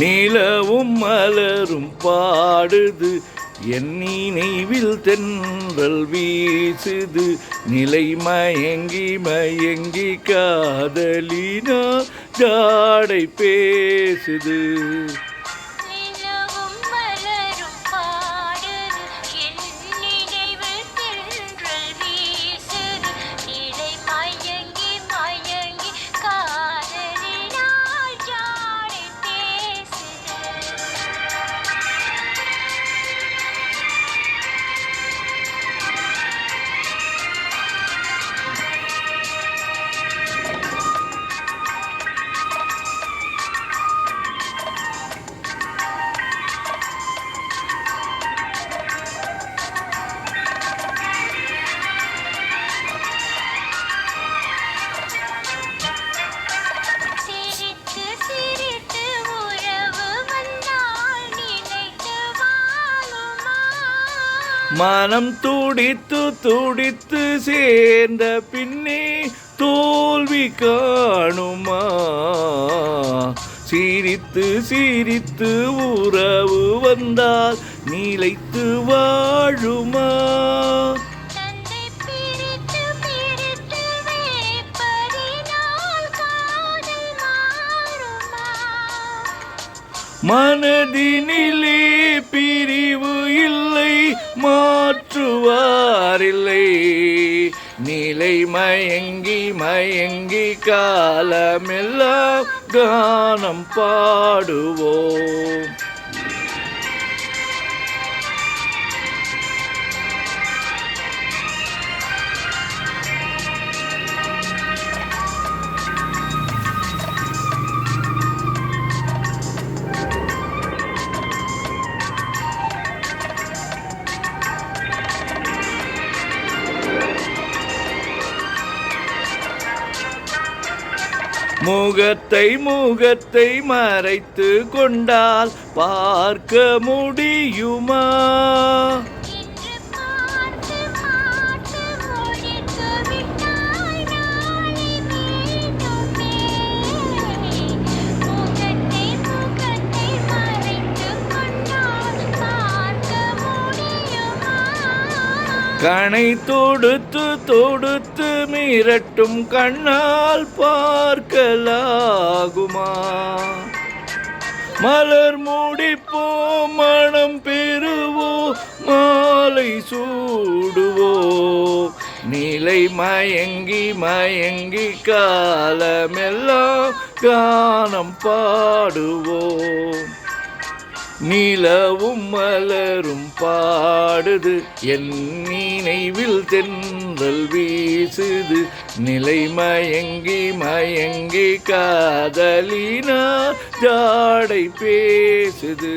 நிலவும் மலரும் பாடுது, என் நினைவில் தென்றல் வீசுது. நிலை மயங்கி மயங்கி காதலினா ஜாடை பேசுது. மனம் துடித்து துடித்து சேர்ந்த பின்னே தோல்வி காணுமா? சிரித்து சிரித்து உறவு வந்தால் நிலைத்து வாழுமா? மனதினிலே பிரிவு இல்லை, மாற்றுவாரில்லை. நிலை மயங்கி மயங்கி காலமெல்லாம் கானம் பாடுவோம். முகத்தை முகத்தை மறைத்து கொண்டால் பார்க்க முடியுமா? கணை தொடுத்து தொடுத்து மிரட்டும் கண்ணால் பார்க்கலாகுமா? மலர் முடிப்போம், மனம் பெறுவோம், மாலை சூடுவோம். நிலை மயங்கி மயங்கி காலமெல்லாம் கானம் பாடுவோம். நிலவும் மலரும் பாடுது, என் நினைவில் தென்றல் வீசுது. நிலை மயங்கி மயங்கி காதலினா ஜாடை பேசுது.